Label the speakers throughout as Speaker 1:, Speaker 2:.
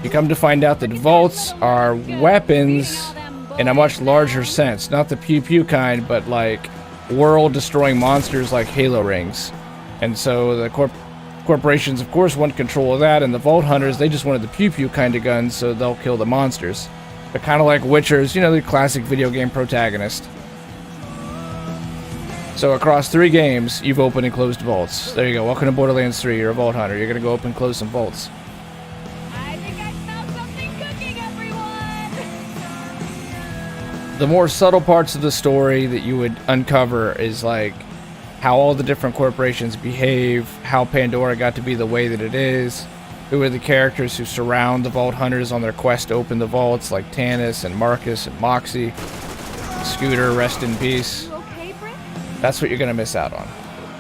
Speaker 1: You come to find out that vaults are weapons in a much larger sense. Not the pew-pew kind, but like world-destroying monsters like Halo rings. And so the corporations, of course, want control of that, and the Vault Hunters, they just wanted the pew-pew kind of guns, so they'll kill the monsters. They're kind of like Witchers, you know, the classic video game protagonist. So across 3 games, you've opened and closed vaults. There you go. Welcome to Borderlands 3. You're a Vault Hunter. You're going to go open and close some vaults.
Speaker 2: I think I smell something cooking, everyone!
Speaker 1: The more subtle parts of the story that you would uncover is like how all the different corporations behave, how Pandora got to be the way that it is, who are the characters who surround the Vault Hunters on their quest to open the vaults, like Tannis and Marcus and Moxie. Scooter, rest in peace.
Speaker 2: You okay, Britt?
Speaker 1: That's what you're gonna miss out on.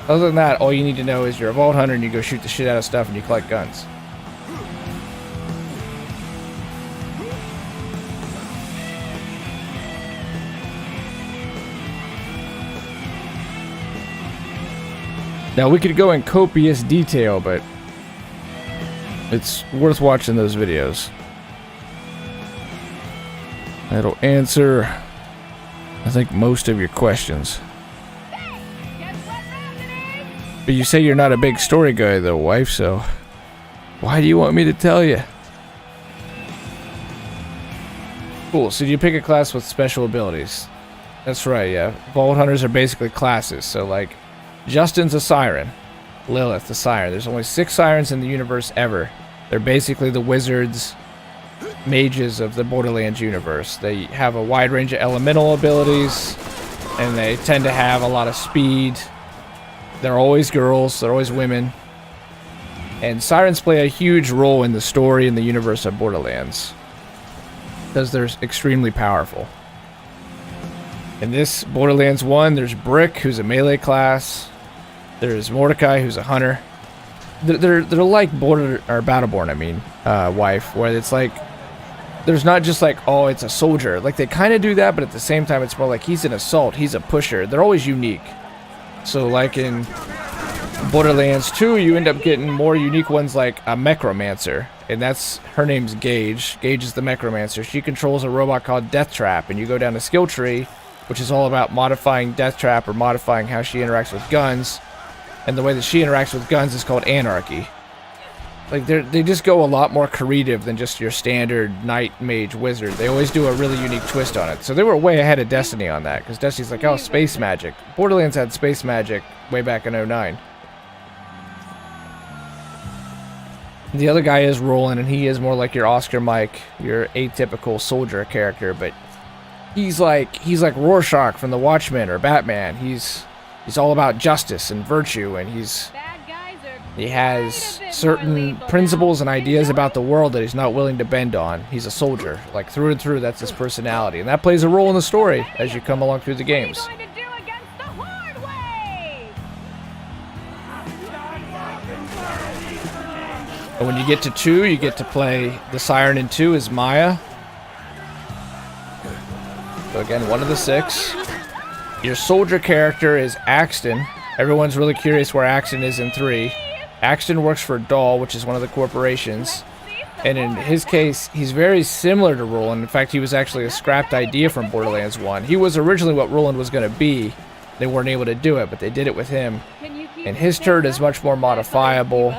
Speaker 1: Other than that, all you need to know is you're a Vault Hunter and you go shoot the shit out of stuff and you collect guns. Now, we could go in copious detail, but it's worth watching those videos. That'll answer, I think, most of your questions.
Speaker 2: Hey, guess what's happening?
Speaker 1: But you say you're not a big story guy, though, wife, so why do you want me to tell you? Cool, so you pick a class with special abilities. That's right, yeah. Vault Hunters are basically classes, so like Justin's a siren. Lilith, the siren. There's only 6 sirens in the universe ever. They're basically the wizards, mages of the Borderlands universe. They have a wide range of elemental abilities, and they tend to have a lot of speed. They're always girls, they're always women. And sirens play a huge role in the story and the universe of Borderlands, because they're extremely powerful. In this Borderlands 1, there's Brick, who's a melee class. There's Mordecai, who's a hunter. They're like Battleborn, I mean, wife, where it's like, there's not just like, oh, it's a soldier. Like, they kind of do that, but at the same time, it's more like he's an assault, he's a pusher. They're always unique. So, like in Borderlands 2, you end up getting more unique ones like a Mechromancer. And her name's Gage. Gage is the Mechromancer. She controls a robot called Deathtrap, and you go down the skill tree, which is all about modifying Deathtrap or modifying how she interacts with guns. And the way that she interacts with guns is called Anarchy. Like, they just go a lot more creative than just your standard Knight, Mage, Wizard. They always do a really unique twist on it. So they were way ahead of Destiny on that, because Destiny's like, oh, space magic. Borderlands had space magic way back in 09. The other guy is Roland, and he is more like your Oscar Mike, your atypical soldier character, but he's like Rorschach from The Watchmen or Batman. He's all about justice and virtue, and he has certain principles and ideas about the world that he's not willing to bend on. He's a soldier, like through and through. That's his personality, and that plays a role in the story as you come along through the games. And when you get to 2, you get to play the Siren in 2 is Maya. So again, one of the 6. Your soldier character is Axton. Everyone's really curious where Axton is in 3. Axton works for Dahl, which is one of the corporations. And in his case, he's very similar to Roland. In fact, he was actually a scrapped idea from Borderlands 1. He was originally what Roland was going to be. They weren't able to do it, but they did it with him. And his turret is much more modifiable.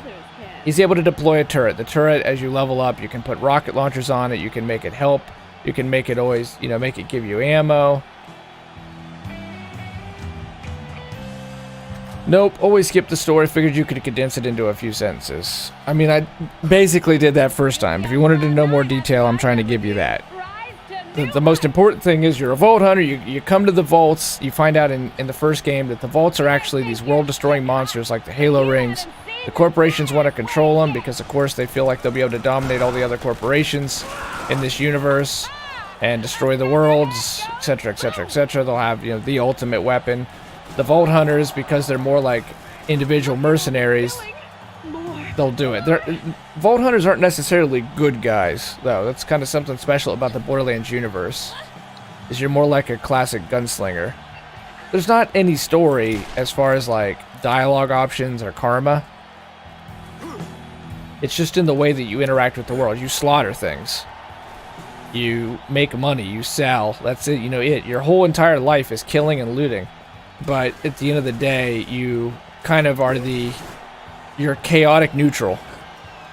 Speaker 1: He's able to deploy a turret. The turret, as you level up, you can put rocket launchers on it. You can make it help. You can make it always, make it give you ammo. Nope, always skip the story. Figured you could condense it into a few sentences. I mean, I basically did that first time. If you wanted to know more detail, I'm trying to give you that. The most important thing is you're a Vault Hunter. You come to the vaults. You find out in the first game that the vaults are actually these world-destroying monsters like the Halo rings. The corporations want to control them because, of course, they feel like they'll be able to dominate all the other corporations in this universe and destroy the worlds, etc., etc., etc. They'll have, the ultimate weapon. The Vault Hunters, because they're more like individual mercenaries, they'll do it. Vault Hunters aren't necessarily good guys, though. That's kind of something special about the Borderlands universe, is you're more like a classic gunslinger. There's not any story as far as, like, dialogue options or karma. It's just in the way that you interact with the world. You slaughter things. You make money. You sell. That's it. You know it. Your whole entire life is killing and looting. But at the end of the day, you kind of are you're chaotic neutral.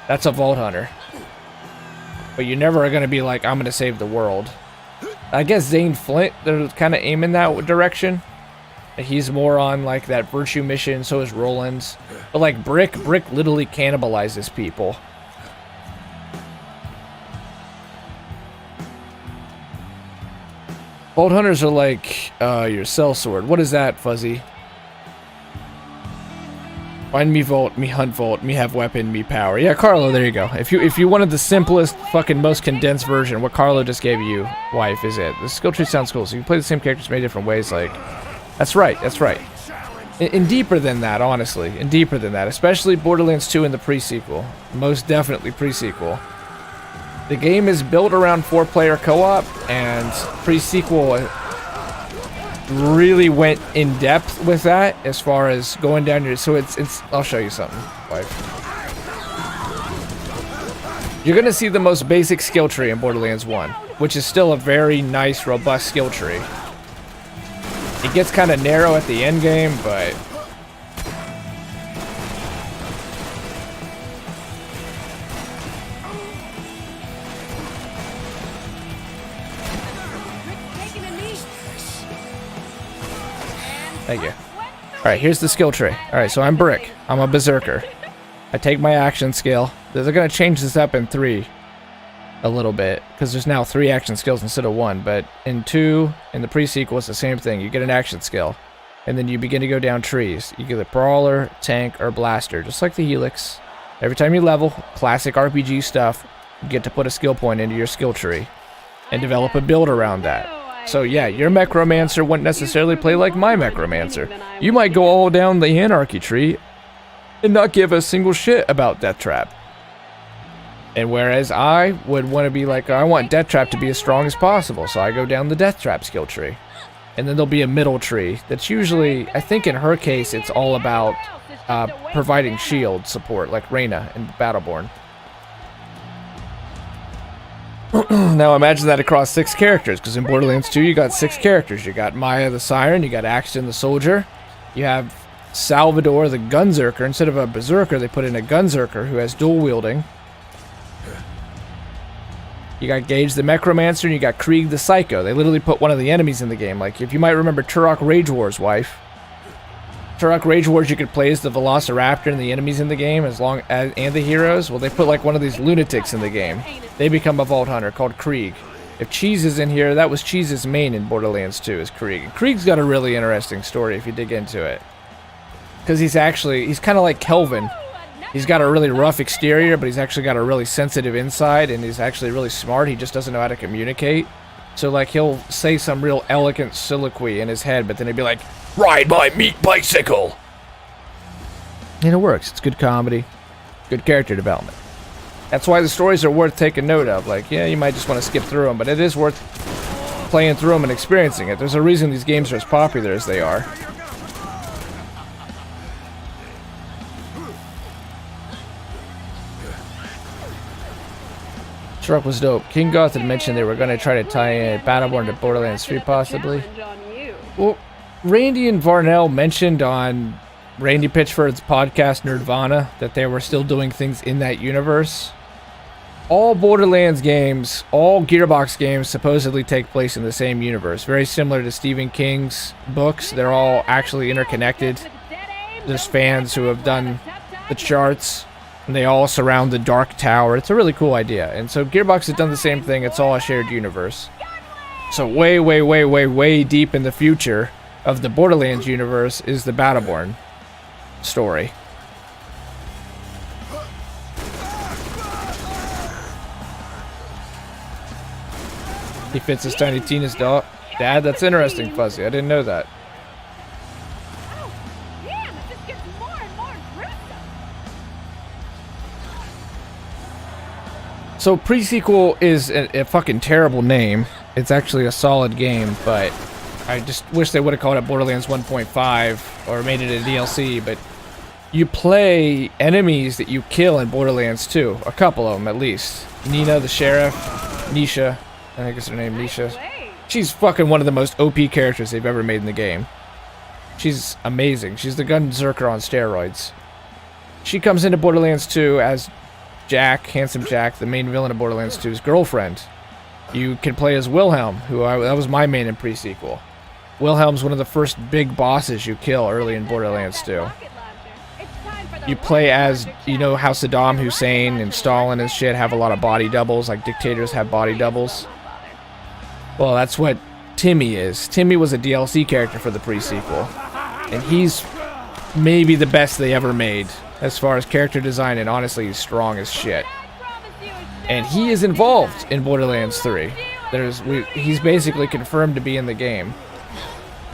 Speaker 1: That's a Vault Hunter. But you never are going to be like, I'm going to save the world. I guess Zane Flint, they're kind of aiming that direction. He's more on like that virtue mission, so is Roland's. But like Brick literally cannibalizes people. Vault Hunters are like your sellsword. What is that, Fuzzy? Find me vault, me hunt vault, me have weapon, me power. Yeah, Carlo, there you go. If you wanted the simplest, fucking most condensed version, what Carlo just gave you, wife, is it. The skill tree sounds cool, so you can play the same characters many different ways, like... That's right, that's right. And deeper than that, honestly. And deeper than that, especially Borderlands 2 in the pre-sequel. Most definitely pre-sequel. The game is built around 4-player co-op, and pre-sequel really went in depth with that as far as going down your... So it's I'll show you something, wife. You're gonna see the most basic skill tree in Borderlands 1, which is still a very nice, robust skill tree. It gets kind of narrow at the end game, but... Thank you. Alright, here's the skill tree. Alright, so I'm Brick. I'm a berserker. I take my action skill. They're going to change this up in 3 a little bit, because there's now 3 action skills instead of 1, but in 2, in the pre-sequel, it's the same thing. You get an action skill, and then you begin to go down trees. You get a brawler, tank, or blaster, just like the Helix. Every time you level, classic RPG stuff, you get to put a skill point into your skill tree, and develop a build around that. So yeah, your Necromancer wouldn't necessarily play like my Necromancer. You might go all down the Anarchy tree, and not give a single shit about Death Trap. And whereas I would want to be like, I want Death Trap to be as strong as possible, so I go down the Death Trap skill tree. And then there'll be a middle tree that's usually, I think in her case, it's all about providing shield support, like Reyna in Battleborn. Now imagine that across 6 characters, because in Borderlands 2 you got 6 characters. You got Maya the Siren, you got Axton the Soldier, you have Salvador the Gunzerker. Instead of a Berserker, they put in a Gunzerker who has dual wielding. You got Gage the Necromancer, and you got Krieg the Psycho. They literally put one of the enemies in the game. Like, if you might remember Turok Rage War's wife. Turok Rage Wars you could play as the Velociraptor and the enemies in the game, and the heroes. Well, they put like one of these lunatics in the game. They become a Vault Hunter called Krieg. If Cheese is in here, that was Cheese's main in Borderlands 2, is Krieg. And Krieg's got a really interesting story if you dig into it. Because he's kind of like Kelvin. He's got a really rough exterior, but he's actually got a really sensitive inside, and he's actually really smart. He just doesn't know how to communicate. So, like, he'll say some real elegant soliloquy in his head, but then he'd be like, "Ride my meat bicycle!" And it works. It's good comedy. Good character development. That's why the stories are worth taking note of. Like, yeah, you might just want to skip through them, but it is worth playing through them and experiencing it. There's a reason these games are as popular as they are. Truck was dope. King Goth had mentioned they were going to try to tie in Battleborn to Borderlands 3 possibly. Well, Randy and Varnell mentioned on Randy Pitchford's podcast Nerdvana that they were still doing things in that universe. All Borderlands games, all Gearbox games supposedly take place in the same universe. Very similar to Stephen King's books. They're all actually interconnected. There's fans who have done the charts. And they all surround the Dark Tower. It's a really cool idea. And so Gearbox has done the same thing. It's all a shared universe. So way deep in the future of the Borderlands universe is the Battleborn story. He fits his Tiny Tina's dad. That's interesting, Fuzzy. I didn't know that. So pre-sequel is a fucking terrible name. It's actually a solid game, but I just wish they would have called it Borderlands 1.5 or made it a DLC, but You play enemies that you kill in Borderlands 2. A couple of them, at least. Nina, the sheriff. Nisha. I think it's her name, Nisha. She's fucking one of the most OP characters they've ever made in the game. She's amazing. She's the Gunzerker on steroids. She comes into Borderlands 2 as Jack, Handsome Jack, the main villain of Borderlands 2's girlfriend. You can play as Wilhelm, that was my main in pre-sequel. Wilhelm's one of the first big bosses you kill early in Borderlands 2. You play as, you know how Saddam Hussein and Stalin and shit have a lot of body doubles, like dictators have body doubles? Well, that's what Timmy is. Timmy was a DLC character for the pre-sequel. And he's maybe the best they ever made as far as character design, and honestly, he's strong as shit. And he is involved in Borderlands 3. He's basically confirmed to be in the game.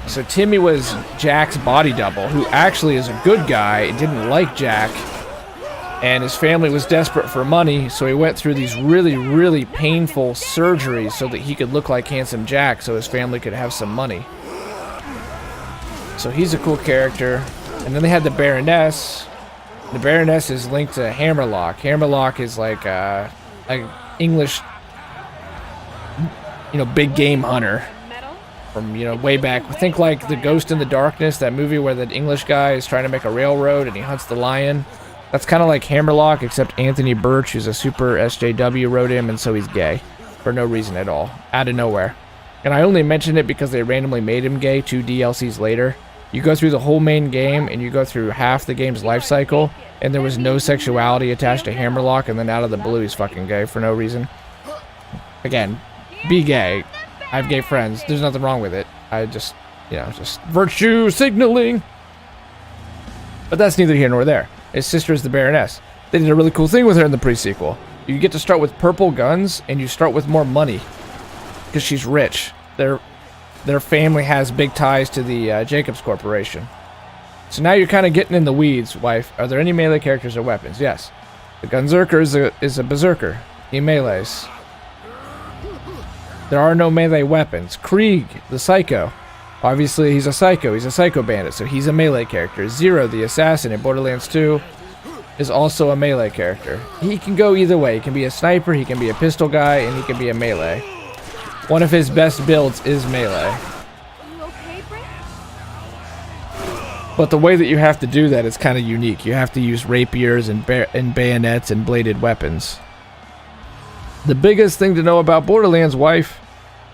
Speaker 1: So Timmy was Jack's body double, who actually is a good guy, didn't like Jack, and his family was desperate for money, so he went through these really, really painful surgeries so that he could look like Handsome Jack so his family could have some money. So he's a cool character. And then they had the Baroness. The Baroness is linked to Hammerlock. Hammerlock is like an English, big game hunter from, way back. Think like The Ghost in the Darkness, that movie where that English guy is trying to make a railroad and he hunts the lion. That's kind of like Hammerlock, except Anthony Birch, who's a super SJW, wrote him, and so he's gay. For no reason at all. Out of nowhere. And I only mentioned it because they randomly made him gay 2 DLCs later. You go through the whole main game, and you go through half the game's life cycle, and there was no sexuality attached to Hammerlock, and then out of the blue, he's fucking gay for no reason. Again, be gay. I have gay friends. There's nothing wrong with it. I just virtue signaling. But that's neither here nor there. His sister is the Baroness. They did a really cool thing with her in the pre-sequel. You get to start with purple guns, and you start with more money. Because she's rich. Their family has big ties to the Jacobs Corporation. So now you're kind of getting in the weeds, wife. Are there any melee characters or weapons? Yes. The Gunzerker is a berserker. He melees. There are no melee weapons. Krieg, the psycho. Obviously, he's a psycho. He's a psycho bandit, so he's a melee character. Zero, the assassin in Borderlands 2, is also a melee character. He can go either way. He can be a sniper, he can be a pistol guy, and he can be a melee. One of his best builds is melee. But the way that you have to do that is kind of unique. You have to use rapiers and bayonets and bladed weapons. The biggest thing to know about Borderlands, wife,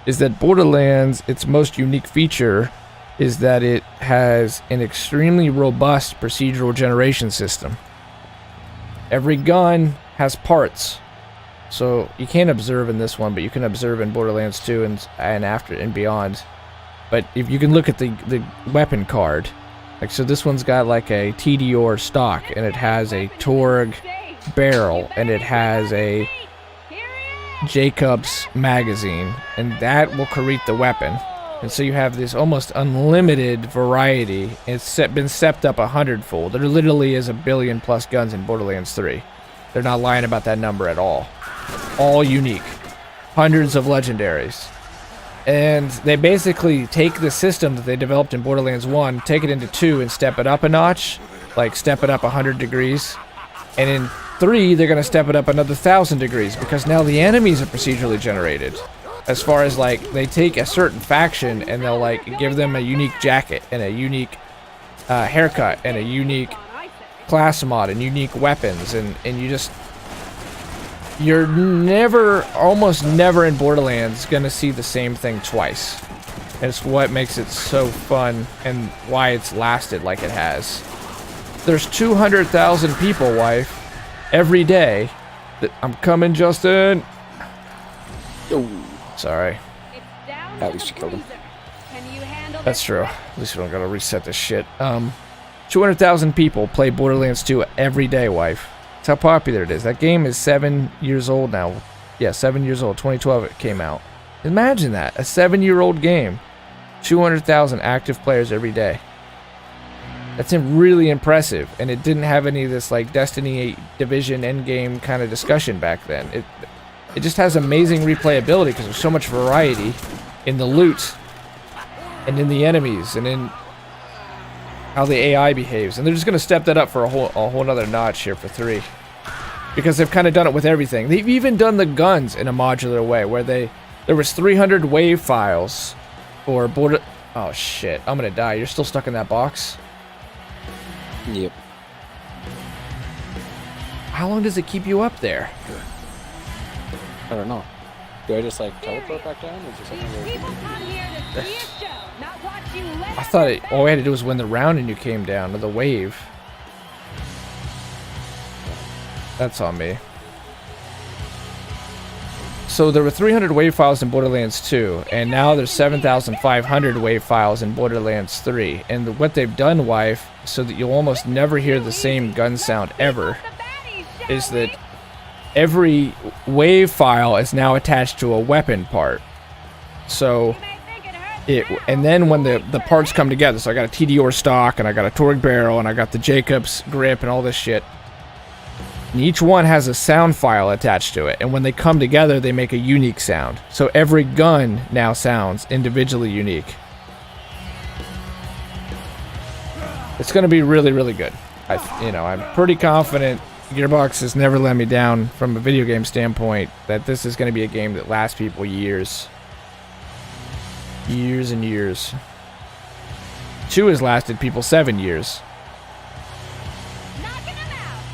Speaker 1: is that Borderlands, its most unique feature is that it has an extremely robust procedural generation system. Every gun has parts. So you can't observe in this one, but you can observe in Borderlands 2 and after and beyond. But if you can look at the weapon card, like so this one's got like a TDR stock, and it has a Torg barrel, and it has a Jacobs magazine, and that will create the weapon. And so you have this almost unlimited variety. It's been stepped up 100-fold. There literally is 1 billion plus guns in Borderlands 3. They're not lying about that number at all. All unique. Hundreds of legendaries. And they basically take the system that they developed in Borderlands 1, take it into 2, and step it up a notch. Like, step it up 100 degrees. And in 3, they're going to step it up another 1,000 degrees, because now the enemies are procedurally generated. As far as, like, they take a certain faction, and they'll, like, give them a unique jacket, and a unique haircut, and a unique class mod, and unique weapons, and you're almost never in Borderlands gonna see the same thing twice. And it's what makes it so fun, and why it's lasted like it has. There's 200,000 people, wife, every day. I'm coming, Justin.
Speaker 3: Oh,
Speaker 1: sorry.
Speaker 3: at least you killed him.
Speaker 1: That's true. At least we don't gotta reset this shit. 200,000 people play Borderlands 2 every day, wife. That's how popular it is. That game is 7 years old now. Yeah, 7 years old. 2012 it came out. Imagine that. A 7-year-old game. 200,000 active players every day. That's really impressive. And it didn't have any of this like Destiny Division endgame kind of discussion back then. It just has amazing replayability because there's so much variety in the loot and in the enemies and in how the AI behaves, and they're just gonna step that up for a whole nother notch here for 3, because they've kind of done it with everything. They've even done the guns in a modular way, where there was 300 wave files for border. Oh shit! I'm gonna die. You're still stuck in that box.
Speaker 3: Yep.
Speaker 1: How long does it keep you up there?
Speaker 3: I don't know. Do I just like teleport back down, or is there something where
Speaker 2: People come here to see a show, not watch you let
Speaker 1: I thought all we had to do was win the round and you came down, or the wave. That's on me. So there were 300 wave files in Borderlands 2, and now there's 7,500 wave files in Borderlands 3. And what they've done, wife, so that you'll almost never hear the same gun sound ever, is that every wave file is now attached to a weapon part. So and then when the parts come together, so I got a TDR stock, and I got a Torgue barrel, and I got the Jacobs grip, and all this shit. And each one has a sound file attached to it, and when they come together, they make a unique sound. So every gun now sounds individually unique. It's going to be really, really good. I'm pretty confident Gearbox has never let me down from a video game standpoint, that this is going to be a game that lasts people years. Years and years. 2 has lasted people 7 years.
Speaker 2: knocking them out.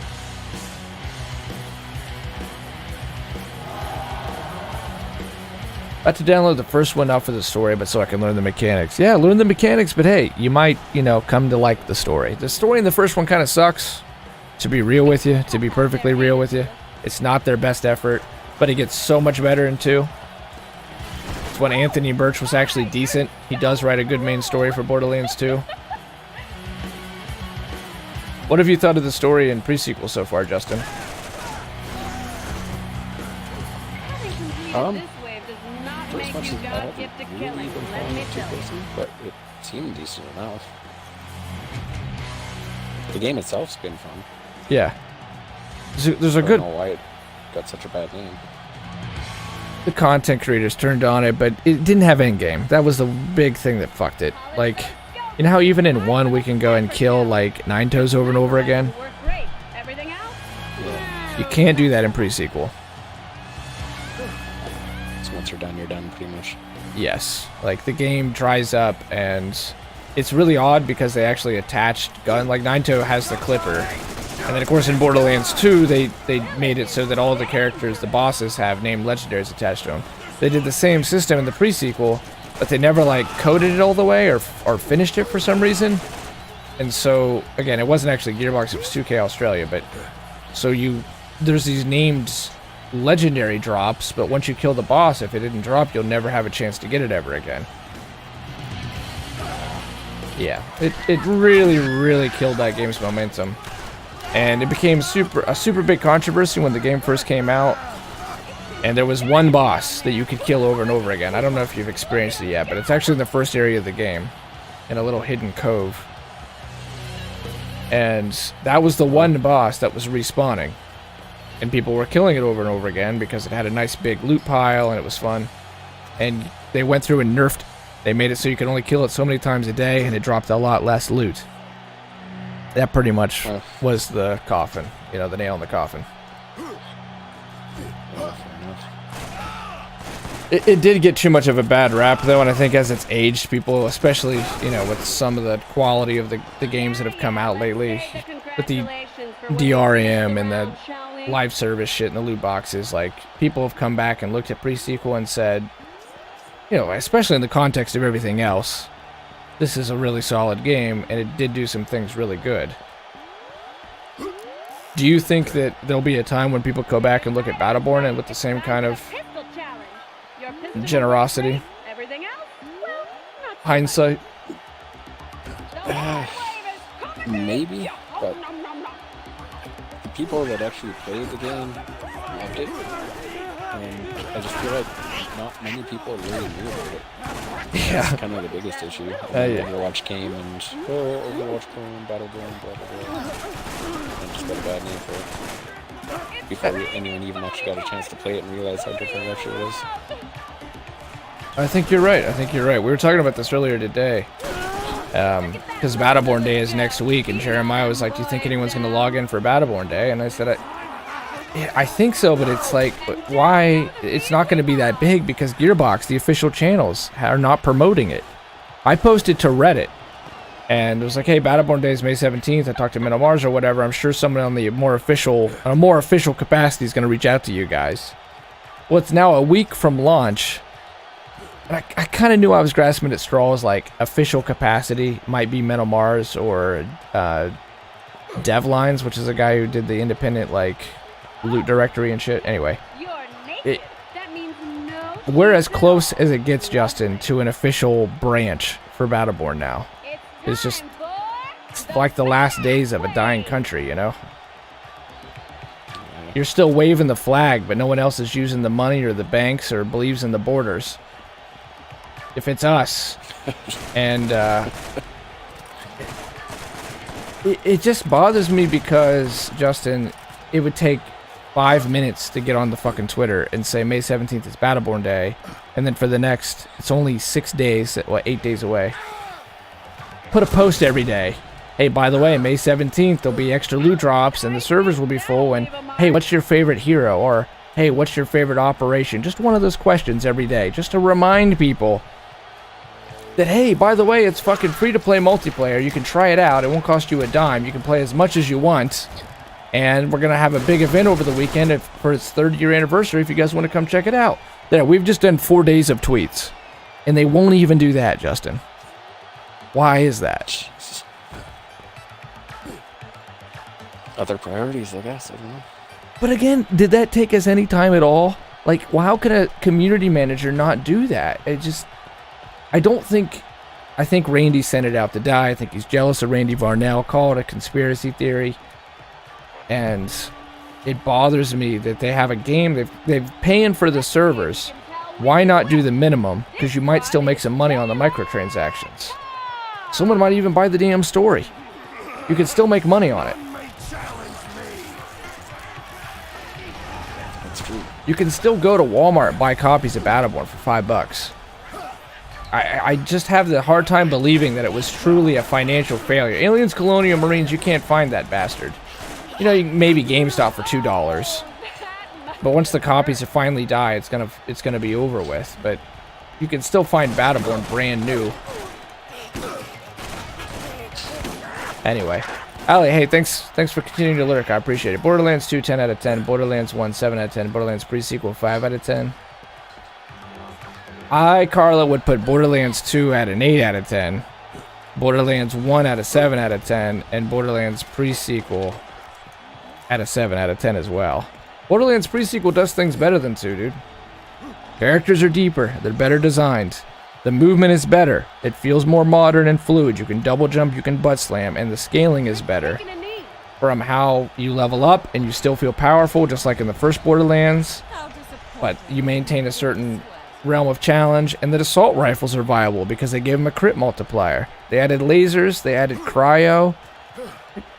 Speaker 1: About to download the first one now for the story, but so I can learn the mechanics. Yeah, learn the mechanics, but hey, you might, come to like the story. The story in the first one kind of sucks. To be real with you, to be perfectly real with you. It's not their best effort, but it gets so much better in 2. It's when Anthony Birch was actually decent. He does write a good main story for Borderlands 2. What have you thought of the story and pre-sequel so far, Justin?
Speaker 2: Having completed this wave does not
Speaker 3: for as
Speaker 2: make
Speaker 3: much
Speaker 2: you
Speaker 3: as I
Speaker 2: God
Speaker 3: haven't
Speaker 2: gifted
Speaker 3: really
Speaker 2: killing.
Speaker 3: been
Speaker 2: Let
Speaker 3: playing
Speaker 2: me
Speaker 3: it too
Speaker 2: tell you.
Speaker 3: closely, but it seemed decent enough. The game itself's been fun.
Speaker 1: Yeah. There's a
Speaker 3: I
Speaker 1: good...
Speaker 3: don't know why it got such a bad name.
Speaker 1: The content creators turned on it, but it didn't have endgame. That was the big thing that fucked it. Like, you know how even in 1 we can go and kill, like, 9 toes over and over again?
Speaker 2: Work great. Everything else?
Speaker 3: Yeah.
Speaker 1: You can't do that in pre-sequel.
Speaker 3: So once you're done pretty much.
Speaker 1: Yes. Like, the game dries up, and it's really odd because they actually attached gun. Like, Nine-Toe has the clipper. And then, of course, in Borderlands 2, they made it so that all the characters, the bosses, have named legendaries attached to them. They did the same system in the pre-sequel, but they never, like, coded it all the way or finished it for some reason. And so, again, it wasn't actually Gearbox, it was 2K Australia, but... So there's these named legendary drops, but once you kill the boss, if it didn't drop, you'll never have a chance to get it ever again. Yeah, it really, really killed that game's momentum. And it became a super big controversy when the game first came out. And there was one boss that you could kill over and over again. I don't know if you've experienced it yet, but it's actually in the first area of the game, in a little hidden cove. And that was the one boss that was respawning. And people were killing it over and over again because it had a nice big loot pile and it was fun. And they went through and nerfed. They made it so you could only kill it so many times a day, and it dropped a lot less loot. That pretty much was the coffin, the nail in the coffin. It did get too much of a bad rap, though, and I think as it's aged, people, especially, with some of the quality of the games that have come out lately, with the DRM and the live service shit and the loot boxes, like, people have come back and looked at pre-sequel and said, especially in the context of everything else, this is a really solid game, and it did do some things really good. Do you think that there'll be a time when people go back and look at Battleborn and with the same kind of generosity, hindsight?
Speaker 3: Maybe, but the people that actually played the game loved it, and I just feel like not many people really knew about it.
Speaker 1: Yeah.
Speaker 3: That's kind of the biggest issue.
Speaker 1: Yeah.
Speaker 3: Overwatch came and, Overwatch clone, Battleborn, blah, blah, blah. And just got a bad name for it. Before anyone even actually got a chance to play it and realize how different it actually was.
Speaker 1: I think you're right. We were talking about this earlier today. Because Battleborn Day is next week, and Jeremiah was like, do you think anyone's going to log in for Battleborn Day? And I said, yeah, I think so, but it's like, why? It's not going to be that big because Gearbox, the official channels, are not promoting it. I posted to Reddit, and it was like, hey, Battleborn Day is May 17th. I talked to Minnow Mars or whatever. I'm sure someone on a more official capacity is going to reach out to you guys. Well, it's now a week from launch. And I kind of knew I was grasping at straws, like official capacity might be Minnow Mars or Devlines, which is a guy who did the independent, like, loot directory and shit. Anyway,
Speaker 2: That means no.
Speaker 1: we're as close as it gets, Justin, to an official branch for Battleborn now. It's just it's like the last days of a dying country, you know? You're still waving the flag, but no one else is using the money or the banks or believes in the borders. If it's us. And it just bothers me because, Justin, it would take 5 minutes to get on the fucking Twitter and say May 17th is Battleborn Day, and then for the next, it's only 6 days, 8 days away. Put a post every day. Hey, by the way, May 17th there'll be extra loot drops and the servers will be full, and hey, what's your favorite hero? Or hey, what's your favorite operation? Just one of those questions every day, just to remind people that, hey, by the way, it's fucking free-to-play multiplayer. You can try it out. It won't cost you a dime. You can play as much as you want. And we're going to have a big event over the weekend for its 3rd-year anniversary if you guys want to come check it out. There, we've just done 4 days of tweets. And they won't even do that, Justin. Why is that?
Speaker 3: Other priorities, I guess. I don't know.
Speaker 1: But again, did that take us any time at all? Like, well, how could a community manager not do that? It just... I think Randy sent it out to die. I think he's jealous of Randy Varnell. Call it a conspiracy theory. And it bothers me that they have a game. They've paying for the servers. Why not do the minimum? Because you might still make some money on the microtransactions. Someone might even buy the damn story. You can still make money on it.
Speaker 3: That's true.
Speaker 1: You can still go to Walmart and buy copies of Battleborn for $5. I just have the hard time believing that it was truly a financial failure. Aliens, Colonial Marines, you can't find that bastard. You know, maybe GameStop for $2. But once the copies finally die, it's gonna be over with. But you can still find Battleborn brand new. Anyway, Ali, hey, thanks for continuing to lurk. I appreciate it. Borderlands 2, 10 out of 10. Borderlands 1, 7 out of 10. Borderlands pre-sequel, 5 out of 10. Carla, would put Borderlands 2 at an 8 out of 10. Borderlands 1 at a 7 out of 10. And Borderlands pre-sequel at a 7 out of 10 as well. Borderlands pre-sequel does things better than 2, dude. Characters are deeper. They're better designed. The movement is better. It feels more modern and fluid. You can double jump, you can butt slam, and the scaling is better. From how you level up and you still feel powerful, just like in the first Borderlands. But you maintain a certain realm of challenge, and the assault rifles are viable because they gave them a crit multiplier. They added lasers, they added cryo.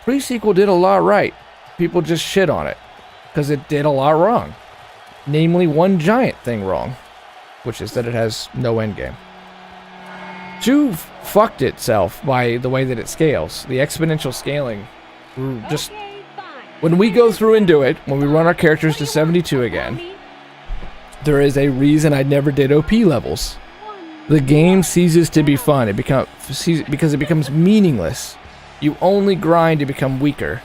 Speaker 1: Pre-sequel did a lot right. People just shit on it because it did a lot wrong. Namely, one giant thing wrong, which is that it has no endgame. 2 fucked itself by the way that it scales. The exponential scaling, just when we go through and do it, when we run our characters to 72 again, there is a reason I never did OP levels. The game ceases to be fun. Because it becomes meaningless. You only grind to become weaker.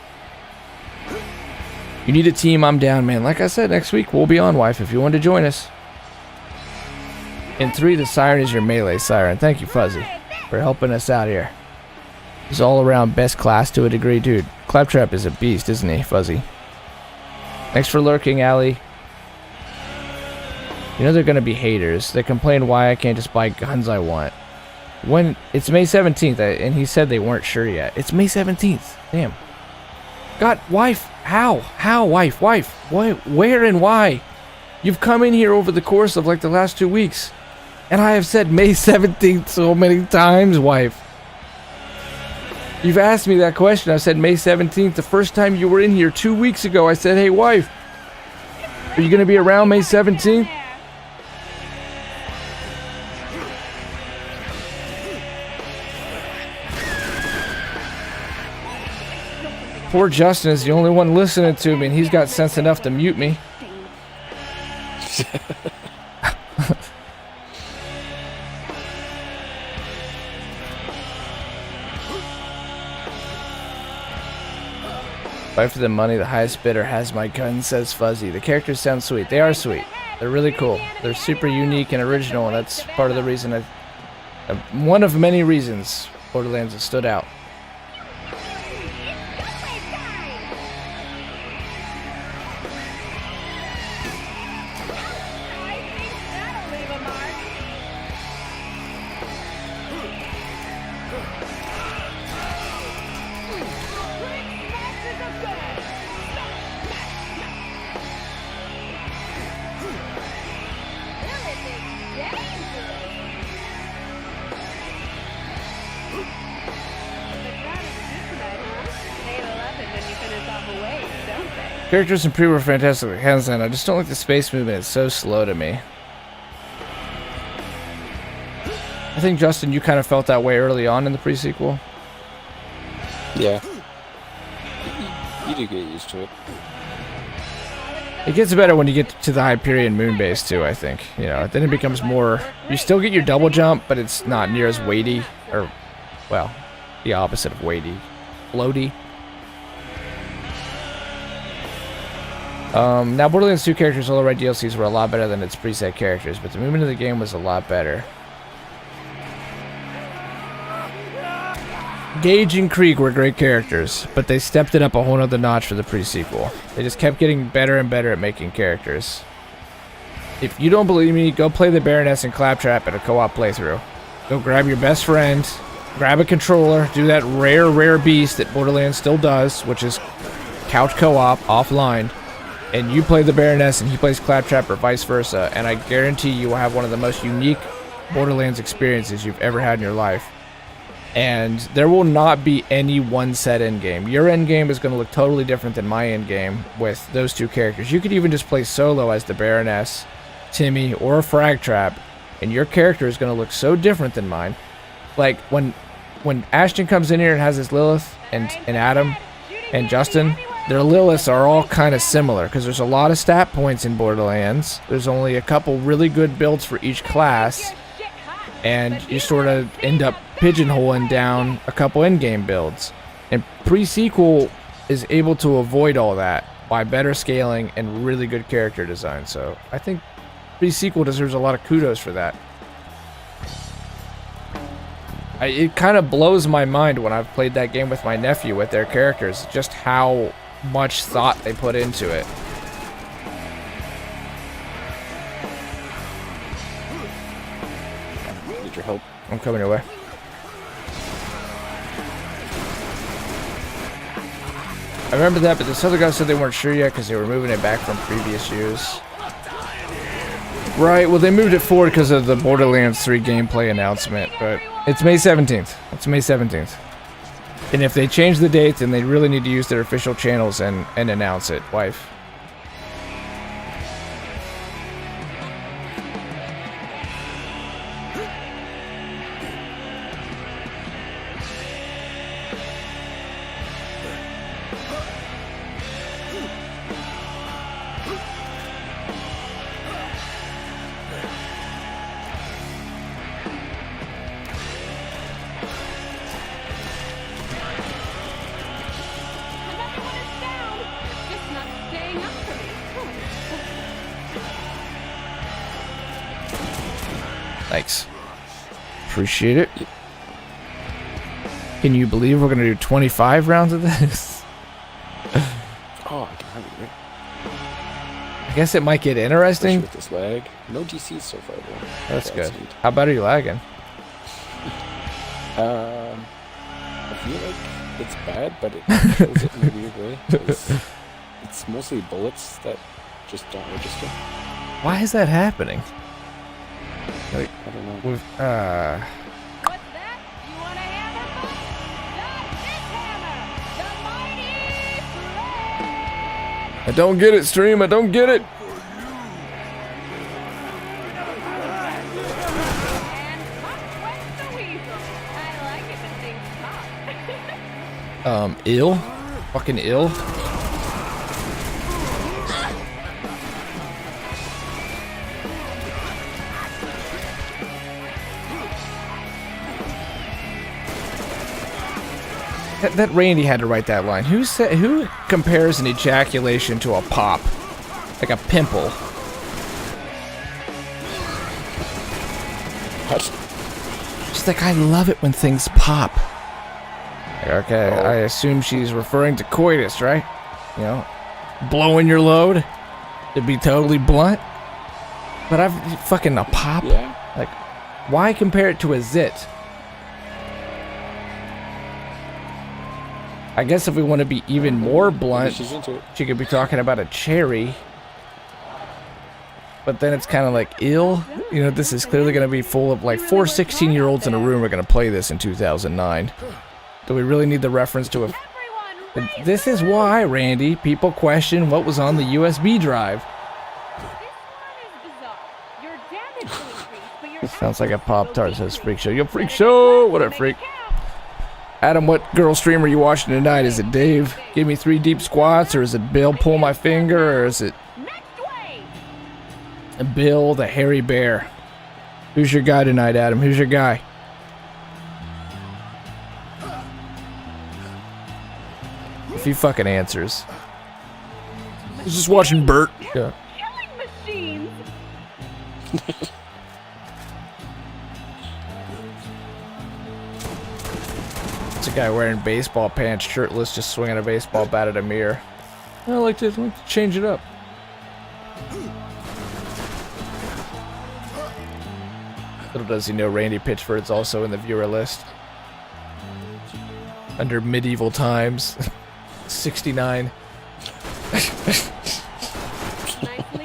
Speaker 1: You need a team, I'm down, man. Like I said, next week we'll be on, wife, if you want to join us. In 3, the Siren is your melee Siren. Thank you, Fuzzy, for helping us out here. He's all around best class to a degree, dude. Claptrap is a beast, isn't he, Fuzzy? Thanks for lurking, Allie. You know they're gonna be haters. They complain why I can't just buy guns I want. When it's May 17th, and he said they weren't sure yet. It's May 17th. Damn. God, wife, how, wife, why, where and why? You've come in here over the course of like the last 2 weeks, and I have said May 17th so many times, wife. You've asked me that question. I said May 17th. The first time you were in here 2 weeks ago, I said, hey, wife, are you gonna be around May 17th? Poor Justin is the only one listening to me, and he's got sense enough to mute me. Fight for the money, the highest bidder has my gun, says Fuzzy. The characters sound sweet. They are sweet. They're really cool. They're super unique and original, and that's part of the reason one of many reasons Borderlands has stood out. Characters in Pre were fantastic, hands down. I just don't like the space movement. It's so slow to me. I think, Justin, you kind of felt that way early on in the pre-sequel.
Speaker 3: Yeah. You do get used to it.
Speaker 1: It gets better when you get to the Hyperion moon base, too, I think. You know, then it becomes more... You still get your double jump, but it's not near as weighty. Or, well, the opposite of weighty. Floaty. Now, Borderlands 2 characters' all the right DLCs were a lot better than its preset characters, but the movement of the game was a lot better. Gage and Krieg were great characters, but they stepped it up a whole nother notch for the pre-sequel. They just kept getting better and better at making characters. If you don't believe me, go play the Baroness and Claptrap at a co-op playthrough. Go grab your best friend, grab a controller, do that rare beast that Borderlands still does, which is couch co-op, offline. And you play the Baroness and he plays Claptrap or vice versa, and I guarantee you will have one of the most unique Borderlands experiences you've ever had in your life. And there will not be any one set endgame. Your endgame is going to look totally different than my endgame with those two characters. You could even just play solo as the Baroness, Timmy, or Fragtrap, and your character is going to look so different than mine. Like, when Ashton comes in here and has his Lilith and Adam and Justin... Their Liliths are all kind of similar because there's a lot of stat points in Borderlands. There's only a couple really good builds for each class, and you sort of end up pigeonholing down a couple in-game builds. And pre-sequel is able to avoid all that by better scaling and really good character design. So I think pre-sequel deserves a lot of kudos for that. It kind of blows my mind when I've played that game with my nephew with their characters, just how much thought they put into it.
Speaker 3: Need your help?
Speaker 1: I'm coming your way. I remember that, but this other guy said they weren't sure yet because they were moving it back from previous use. Right, well they moved it forward because of the Borderlands 3 gameplay announcement, but it's May 17th. It's May 17th. And if they change the date, then they really need to use their official channels and announce it, wife. Thanks. Appreciate it. Can you believe we're going to do 25 rounds of this?
Speaker 3: Oh, I can hardly wait.
Speaker 1: I guess it might get interesting.
Speaker 3: Especially with this lag. No DCs so far, though.
Speaker 1: That's good. How bad are you lagging?
Speaker 3: I feel like it's bad, but it shows it in a weird way. It's mostly bullets that just don't register.
Speaker 1: Why is that happening? Like,
Speaker 3: I don't know.
Speaker 1: with,
Speaker 2: What's that? You want a hammer? Not this hammer! The mighty blade!
Speaker 1: I don't get it, stream. I don't get it.
Speaker 2: And up went the weasel. I like it when things pop.
Speaker 1: Ill? Fucking ill. That Randy had to write that line. Who compares an ejaculation to a pop? Like a pimple.
Speaker 3: What?
Speaker 1: She's like, I love it when things pop. Okay,
Speaker 3: Oh.
Speaker 1: I assume she's referring to coitus, right? You know, blowing your load, to be totally blunt. But I've fucking a pop?
Speaker 3: Yeah.
Speaker 1: Like, why compare it to a zit? I guess if we want to be even more blunt,
Speaker 3: She's into it.
Speaker 1: she could be talking about a cherry. But then it's kind of like ill. You know, this is clearly going to be full of like 4 16-year-olds in a room are going to play this in 2009. Do we really need the reference to a...
Speaker 2: Everyone,
Speaker 1: This is why, Randy, people question what was on the USB drive.
Speaker 2: this one is bizarre. Your damage will increase, but your
Speaker 1: This sounds like a
Speaker 2: output
Speaker 1: Pop-Tart,
Speaker 2: will
Speaker 1: says
Speaker 2: decrease.
Speaker 1: Freak Show. Yo, Freak
Speaker 2: Better
Speaker 1: Show!
Speaker 2: get
Speaker 1: What
Speaker 2: close
Speaker 1: up,
Speaker 2: to
Speaker 1: Freak?
Speaker 2: make it count.
Speaker 1: Adam, what girl stream are you watching tonight? Is it Dave? Give me 3 deep squats, or is it Bill pull my finger, or is it
Speaker 2: Next wave.
Speaker 1: Bill the hairy bear? Who's your guy tonight, Adam? Who's your guy? If he fucking answers. He's just watching Bert. Yeah.
Speaker 2: Killing machines.
Speaker 1: It's a guy wearing baseball pants, shirtless, just swinging a baseball bat at a mirror. I like to change it up. Little does he know Randy Pitchford's also in the viewer list. Under medieval times. 69.
Speaker 2: Nicely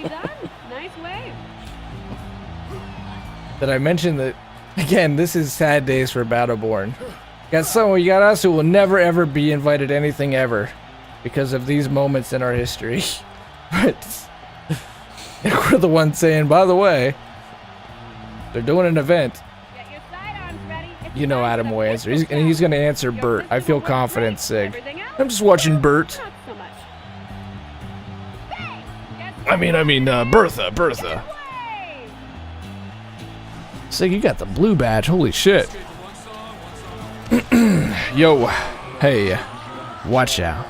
Speaker 2: done. Nice wave.
Speaker 1: Did I mention that, again, this is sad days for Battleborn. You got us who will never ever be invited anything ever because of these moments in our history. But we're the ones saying, by the way, they're doing an event.
Speaker 2: Get your sidearms ready. It's
Speaker 1: You know
Speaker 2: time
Speaker 1: Adam
Speaker 2: for
Speaker 1: will
Speaker 2: the
Speaker 1: answer.
Speaker 2: pistol
Speaker 1: And he's
Speaker 2: count.
Speaker 1: going to answer
Speaker 2: Your
Speaker 1: Bert. I
Speaker 2: pistol
Speaker 1: feel
Speaker 2: will work
Speaker 1: confident,
Speaker 2: great.
Speaker 1: Sig.
Speaker 2: Everything else,
Speaker 1: I'm just watching Bert.
Speaker 2: not so much. Bang! Guess
Speaker 1: I mean, Bertha.
Speaker 2: wave.
Speaker 1: Sig, you got the blue badge. Holy shit. Yo. Hey. Watch out.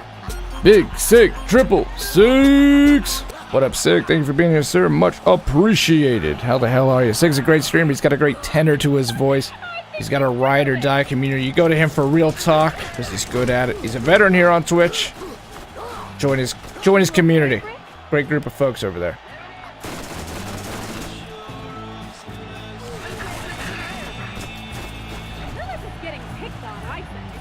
Speaker 1: Big, Sig, triple, 6. What up, Sig? Thank you for being here, sir. Much appreciated. How the hell are you? Sig's a great streamer. He's got a great tenor to his voice. He's got a ride or die community. You go to him for real talk because he's good at it. He's a veteran here on Twitch. Join his community. Great group of folks over there.
Speaker 2: Lilith is getting picked on, I think.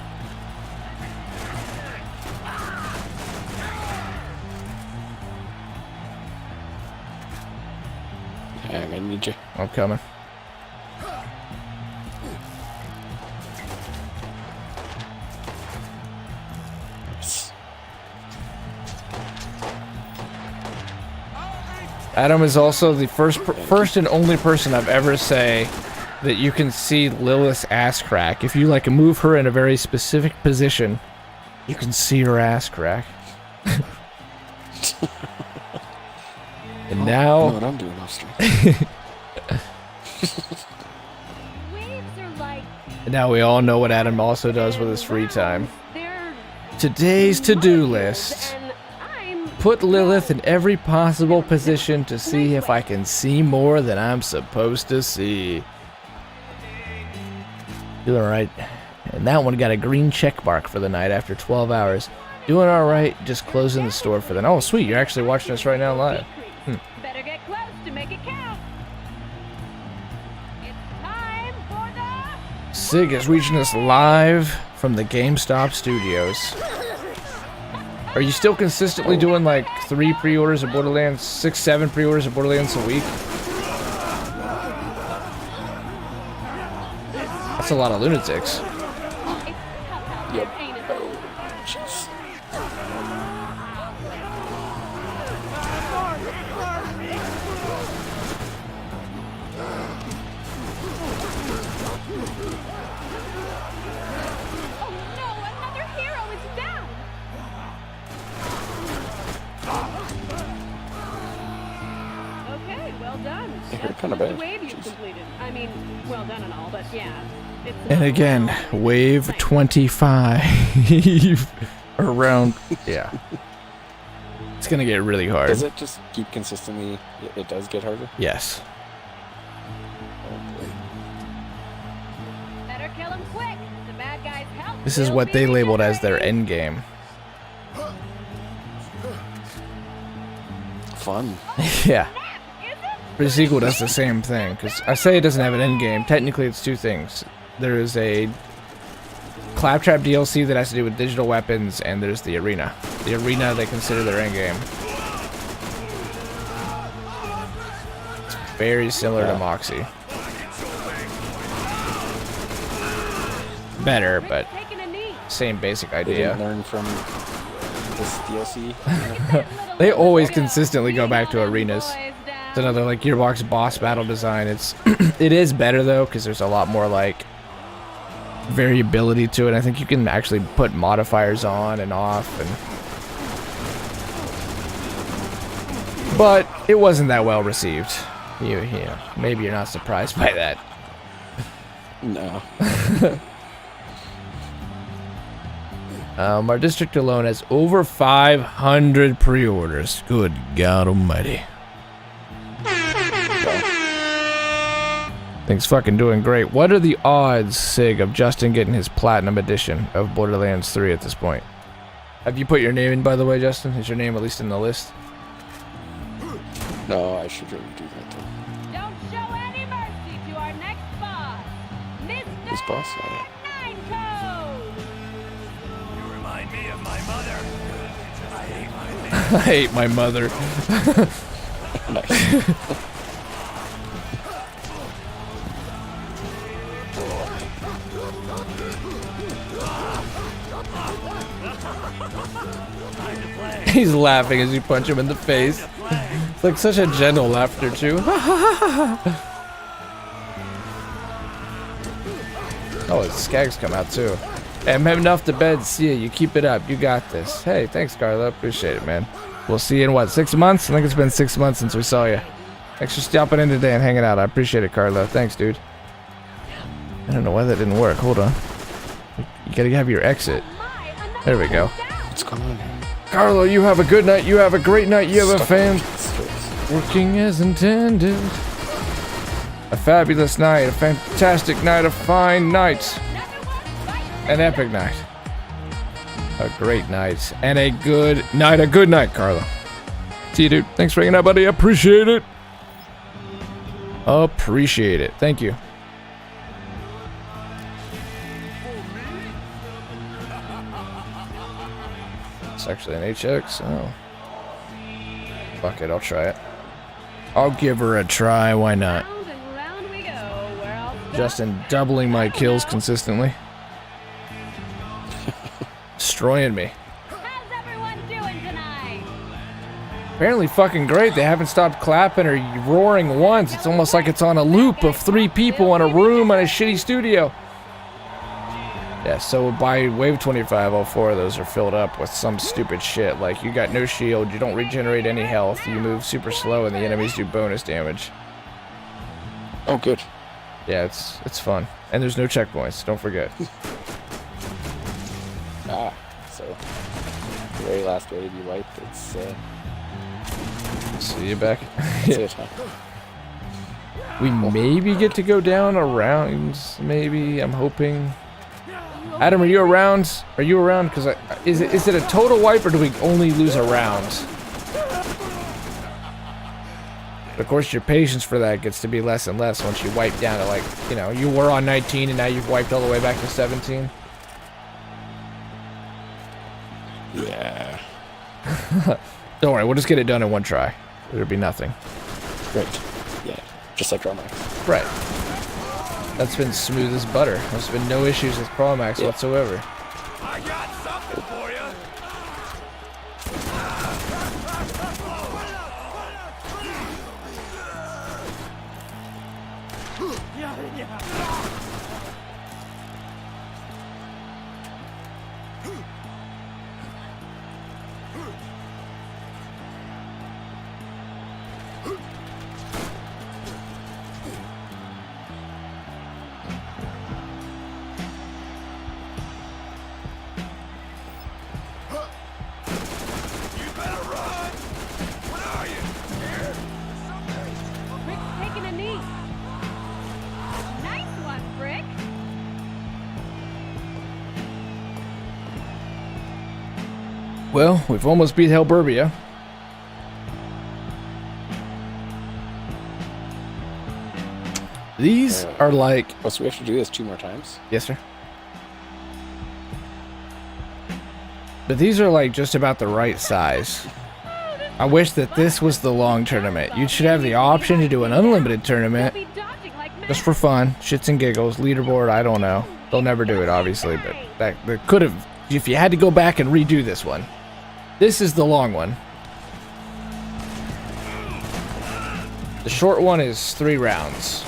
Speaker 3: Hang on, I need you.
Speaker 1: I'm coming. Adam is also the first and only person I've ever say that you can see Lilith's ass crack. If you like move her in a very specific position, you can see her ass crack. And
Speaker 3: I know
Speaker 1: now,
Speaker 3: what I'm doing off stream.
Speaker 2: Waves are like
Speaker 1: now we all know what Adam also does with his free time.
Speaker 2: they're
Speaker 1: Today's to-do list.
Speaker 2: and I'm
Speaker 1: Put Lilith in every possible position to see if I can see more than I'm supposed to see. Doing alright. And that one got a green check mark for the night after 12 hours. Doing alright, just closing the store for the night. Oh, sweet, you're actually watching us right now live.
Speaker 2: Better get close to make it count. It's time for the
Speaker 1: Sig is reaching us live from the GameStop studios. Are you still consistently doing like 3 pre-orders of Borderlands, 6, 7 pre-orders of Borderlands a week? That's a lot of lunatics.
Speaker 2: it's tough
Speaker 3: Yep.
Speaker 2: ain't it?
Speaker 3: Oh, jeez.
Speaker 2: Oh no, another hero is down. well done.
Speaker 3: They hurt
Speaker 2: That's
Speaker 3: kinda
Speaker 2: the
Speaker 3: bad.
Speaker 2: wave you've
Speaker 3: Jeez.
Speaker 2: completed. I mean, well done and all, but yeah. It's
Speaker 1: And
Speaker 2: not
Speaker 1: again,
Speaker 2: well.
Speaker 1: wave
Speaker 2: Thanks.
Speaker 1: 25. Around, yeah. It's gonna get really hard.
Speaker 3: Does it just keep consistently? It does get harder?
Speaker 1: Yes.
Speaker 2: Better kill him quick. The bad guy's help.
Speaker 1: This is
Speaker 2: will
Speaker 1: what
Speaker 2: be
Speaker 1: they labeled as their
Speaker 2: regenerating.
Speaker 1: end game.
Speaker 3: Fun.
Speaker 1: Yeah.
Speaker 2: Is it?
Speaker 1: The sequel does the same thing, because I say it doesn't have an end game. Technically, it's two things. There is a Claptrap DLC that has to do with digital weapons, and there's the arena. The arena they consider their end game. It's very similar to Moxie. Better, but
Speaker 2: Taking a knee.
Speaker 1: same basic
Speaker 3: They didn't
Speaker 1: idea.
Speaker 3: learn from this DLC.
Speaker 1: They always consistently go back to arenas. It's another like Gearbox boss battle design. It is better though, because there's a lot more like variability to it. I think you can actually put modifiers on and off, but it wasn't that well received. You know, maybe you're not surprised by that.
Speaker 3: No.
Speaker 1: Our district alone has over 500 pre-orders. Good God Almighty! Things fucking doing great. What are the odds, Sig, of Justin getting his platinum edition of Borderlands 3 at this point? Have you put your name in, by the way, Justin? Is your name at least in the list?
Speaker 3: No, I should really do that though.
Speaker 2: Don't show any mercy to our next boss, Mr.
Speaker 3: This boss? Oh,
Speaker 2: Nine Code.
Speaker 4: You remind me of my mother. I hate my
Speaker 1: I hate my mother.
Speaker 3: yeah. Nice.
Speaker 1: He's laughing as you punch him in the face. It's like such a gentle laughter, too. Oh, his skags come out, too. Hey, I'm heading off to bed. See ya. You keep it up. You got this. Hey, thanks, Carla. Appreciate it, man. We'll see you in, what, 6 months? I think it's been 6 months since we saw you. Thanks for stopping in today and hanging out. I appreciate it, Carla. Thanks, dude. I don't know why that didn't work. Hold on. You gotta have your exit. There we go.
Speaker 3: What's going on here?
Speaker 1: Carlo, you have a good night. You have a great night. You have a fan.
Speaker 3: Stairs.
Speaker 1: Working as intended. A fabulous night. A fantastic night. A fine night. An epic night. A great night. And a good night. A good night, Carlo. See you, dude. Thanks for hanging out, buddy. Appreciate it. Appreciate it. Thank you. It's actually an HX. Oh. Fuck it. I'll try it. I'll give her a try. Why not?
Speaker 2: Round and round we go. Where else?
Speaker 1: Justin doubling my kills consistently. Destroying me.
Speaker 2: How's everyone doing tonight?
Speaker 1: Apparently fucking great. They haven't stopped clapping or roaring once. It's almost like it's on a loop of 3 people in a room in a shitty studio. Yeah, so by wave 25, all 4 of those are filled up with some stupid shit. Like, you got no shield, you don't regenerate any health, you move super slow, and the enemies do bonus damage.
Speaker 3: Oh, good.
Speaker 1: Yeah, it's fun. And there's no checkpoints, don't forget.
Speaker 3: Ah, so the very last wave you wiped, it's
Speaker 1: See you back.
Speaker 3: that's
Speaker 1: Yeah.
Speaker 3: it, huh?
Speaker 1: We maybe get to go down around, maybe, I'm hoping. Adam, are you around? Are you around? Because is it a total wipe or do we only lose a round? Of course, your patience for that gets to be less and less once you wipe down to, like, you know, you were on 19 and now you've wiped all the way back to 17.
Speaker 3: Yeah.
Speaker 1: Don't worry, we'll just get it done in one try. There'll be nothing.
Speaker 3: Great. Yeah. Just like Romax.
Speaker 1: Right. That's been smooth as butter. There's been no issues with Promax whatsoever.
Speaker 4: I got something for you.
Speaker 1: Well, we've almost beat Helburbia. These are like...
Speaker 3: Oh, so we have to do this 2 more times?
Speaker 1: Yes, sir. But these are like just about the right size. I wish that this was the long tournament. You should have the option to do an unlimited tournament. Just for fun. Shits and giggles. Leaderboard, I don't know. They'll never do it, obviously. But that could have... If you had to go back and redo this one. This is the long one. The short one is 3 rounds.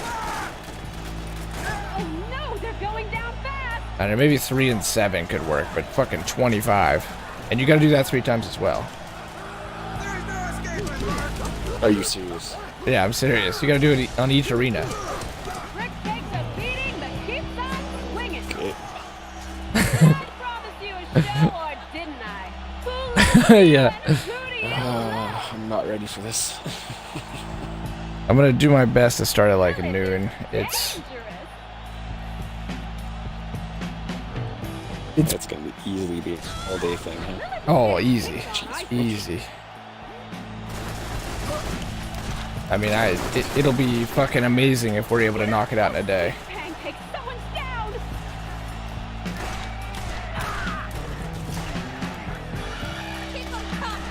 Speaker 2: Oh no, they're going down fast.
Speaker 1: I don't know, maybe 3 and 7 could work, but fucking 25. And you gotta do that 3 times as well.
Speaker 3: Are you serious?
Speaker 1: Yeah, I'm serious. You gotta do it on each arena.
Speaker 2: Rick takes a beating but keeps on swinging.
Speaker 3: Okay.
Speaker 2: I promised you a show, or didn't I? Foolish
Speaker 1: Yeah.
Speaker 2: Hootie.
Speaker 3: I'm not ready for this.
Speaker 1: I'm gonna do my best to start at like noon. It's
Speaker 3: It's gonna be easily the all-day thing, huh?
Speaker 1: oh easy,
Speaker 3: Jeez.
Speaker 1: easy. I mean, it'll be fucking amazing if we're able to knock it out in a day.
Speaker 2: Pancake, someone's down. Keep 'em coming.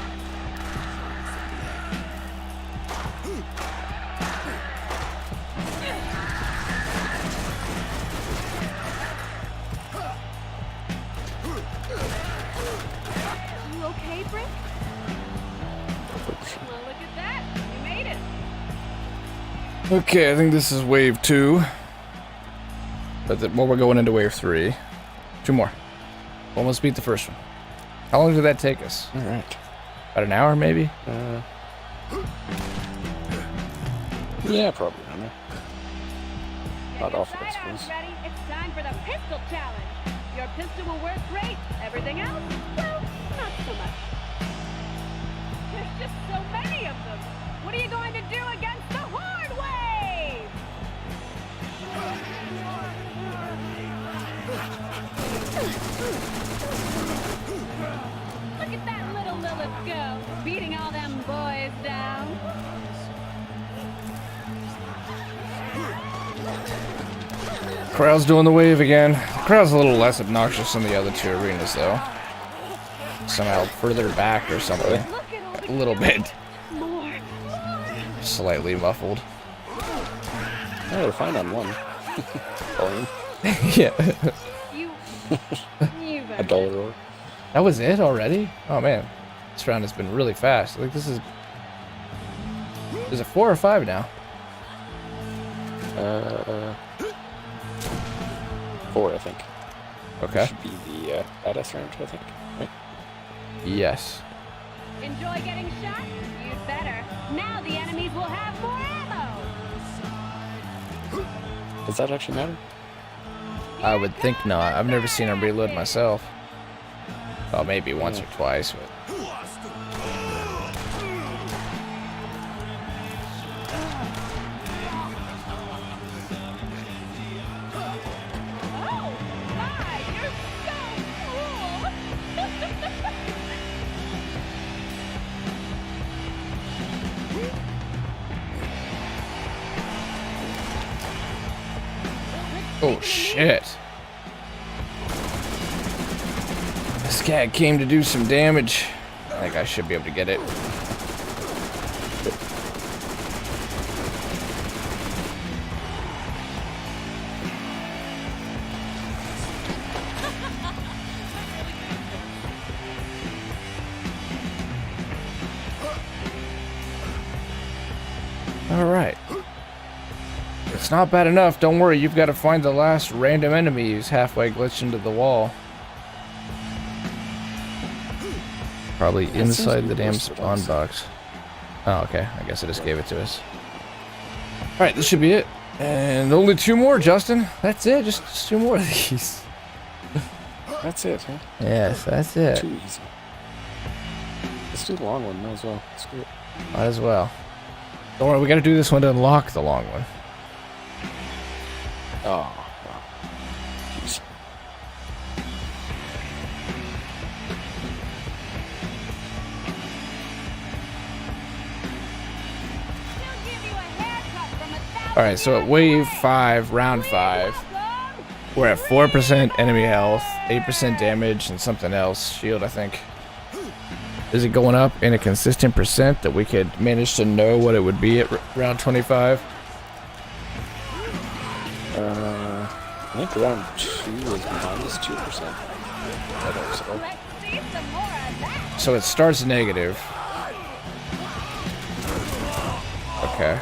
Speaker 2: You okay, Brick? Well, look at that. You made it.
Speaker 1: Okay, I think this is wave 2. But well, we're going into wave 3. 2 more. Almost beat the first one. How long did that take us?
Speaker 3: All right.
Speaker 1: About an hour, maybe?
Speaker 3: Yeah, probably. I don't know. Not awful, I
Speaker 2: Sidearms
Speaker 3: suppose.
Speaker 2: ready. It's time for the pistol challenge. Your pistol will work great. Everything else, well, not so much. There's just so many of them. What are you going to do against the horde wave? Look at that little Lilith go, beating all them boys down.
Speaker 1: Crowd's doing the wave again. The crowd's a little less obnoxious than the other 2 arenas, though. Somehow further back or something.
Speaker 2: Look at all the
Speaker 1: A little bit.
Speaker 2: more.
Speaker 1: Slightly muffled.
Speaker 3: Oh, we're fine on one. Volume.
Speaker 1: Yeah.
Speaker 2: You
Speaker 3: A dollar or.
Speaker 1: That was it already? Oh man. This round has been really fast. Like this is... Is it 4 or 5 now?
Speaker 3: 4, I think.
Speaker 1: Okay.
Speaker 3: Should be the badass round, I think. Right?
Speaker 1: Yes.
Speaker 2: enjoy getting shot? You'd better. Now the enemies will have more ammo.
Speaker 3: Does that actually matter?
Speaker 1: I would think not. I've never seen him reload myself. Well, maybe once or twice, but...
Speaker 2: Oh, my, you're so cool.
Speaker 1: Oh, shit. This cat came to do some damage. I think I should be able to get it. Alright. It's not bad enough. Don't worry, you've got to find the last random enemy who's halfway glitched into the wall. Probably inside the damn spawn box. Oh, okay. I guess I just gave it to us. Alright, this should be it. And only 2 more, Justin. That's it. Just 2 more of these.
Speaker 3: That's it, huh?
Speaker 1: Yes, that's it.
Speaker 3: Too easy. Let's do the long one now as well. Screw it.
Speaker 1: Might as well. Don't worry, we gotta do this one to unlock the long one.
Speaker 3: Oh, wow. Jeez.
Speaker 1: Alright, so at wave 5, round 5, we're at 4% enemy health, 8% damage, and something else. Shield, I think. Is it going up in a consistent percent that we could manage to know what it would be at round 25?
Speaker 3: I think round 2 is -2%. I don't so.
Speaker 2: Let's see some more of that.
Speaker 1: So it starts negative. Okay.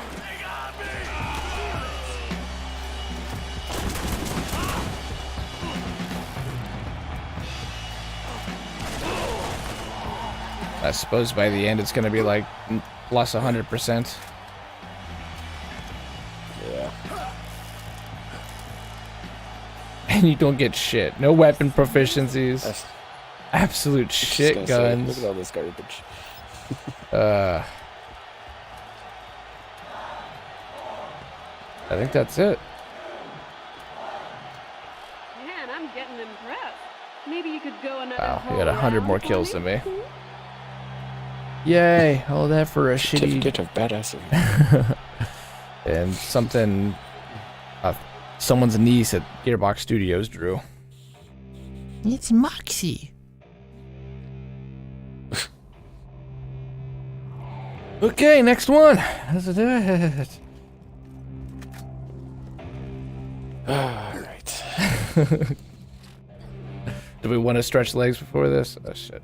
Speaker 1: I suppose by the end it's gonna be like plus 100%.
Speaker 3: Yeah.
Speaker 1: And you don't get shit. No weapon proficiencies.
Speaker 3: That's,
Speaker 1: Absolute shit
Speaker 3: look
Speaker 1: guns.
Speaker 3: at all this garbage.
Speaker 1: I think that's it.
Speaker 2: Man, I'm getting impressed. Maybe you could go another
Speaker 1: Wow, you
Speaker 2: whole
Speaker 1: got 100
Speaker 2: round
Speaker 1: more
Speaker 2: for
Speaker 1: kills than me. Yay! All that for a shitty
Speaker 3: Certificate of badassery.
Speaker 1: and something. Someone's niece at Gearbox Studios drew.
Speaker 5: It's Moxie.
Speaker 1: Okay, next one. Let's do it.
Speaker 3: Alright.
Speaker 1: Do we want to stretch legs before this? Oh shit.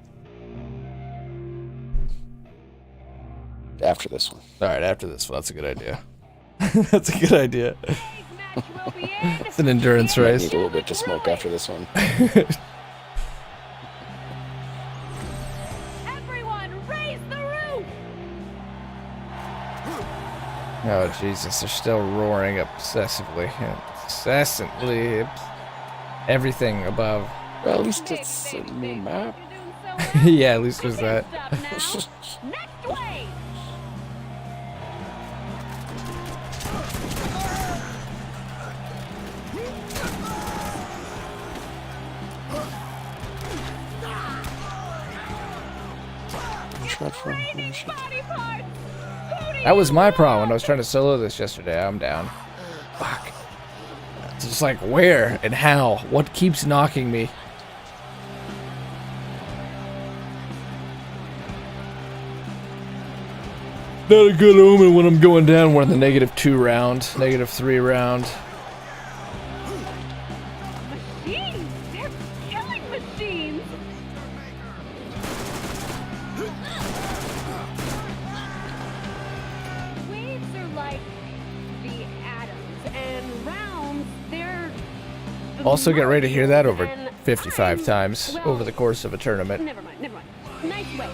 Speaker 3: After this one.
Speaker 1: All right, after this one, that's a good idea. That's a good idea.
Speaker 2: Today's match will be in.
Speaker 1: It's an endurance
Speaker 3: Might
Speaker 1: race.
Speaker 3: need a little bit to smoke after this one.
Speaker 2: Everyone, raise the roof.
Speaker 1: Oh Jesus, they're still roaring obsessively, incessantly. Everything above.
Speaker 3: Well, at least it's a new map.
Speaker 2: You're doing so well.
Speaker 1: Yeah, at least there's that.
Speaker 2: Stop now. Next wave.
Speaker 3: Shot from oh, shit.
Speaker 2: Body parts. Who do
Speaker 1: That was my problem when I was trying to solo this yesterday. I'm down. Fuck. It's just like where and how? What keeps knocking me? Not a good omen when I'm going down. We're in the -2 round, -3 round.
Speaker 2: Machines! They're killing machines! Waves are like the atoms, and rounds, they're... the
Speaker 1: Also, get ready to hear that over
Speaker 2: and
Speaker 1: 55
Speaker 2: I'm-
Speaker 1: times
Speaker 2: well,
Speaker 1: over the course of a tournament.
Speaker 2: Never mind. Nice wave.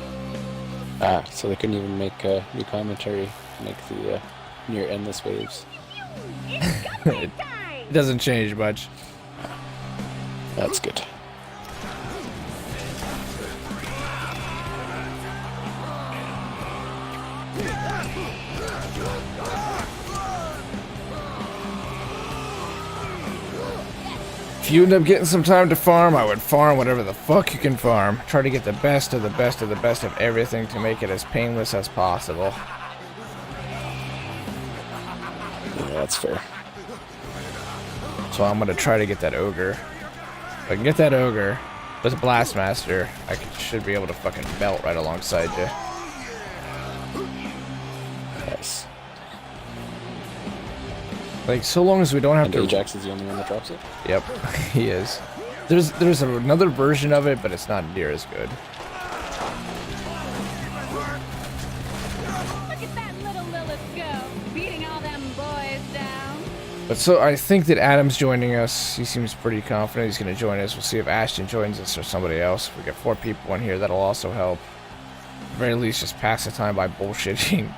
Speaker 3: Ah, so they couldn't even make new commentary, make the near endless waves.
Speaker 2: It's guppy time!
Speaker 1: It doesn't change much.
Speaker 3: That's good.
Speaker 1: If you end up getting some time to farm, I would farm whatever the fuck you can farm. Try to get the best of the best of the best of everything to make it as painless as possible.
Speaker 3: Yeah, that's fair.
Speaker 1: So I'm gonna try to get that ogre. If I can get that ogre with a Blastmaster, should be able to fucking melt right alongside you.
Speaker 3: Nice.
Speaker 1: Like, so long as we don't have
Speaker 3: And
Speaker 1: to...
Speaker 3: Ajax is the only one that drops it?
Speaker 1: Yep, he is. There's another version of it, but it's not near as good.
Speaker 2: Look at that little Lilith go, beating all them boys down.
Speaker 1: But so I think that Adam's joining us. He seems pretty confident he's going to join us. We'll see if Ashton joins us or somebody else. We got 4 people in here. That'll also help. At the very least, just pass the time by bullshitting.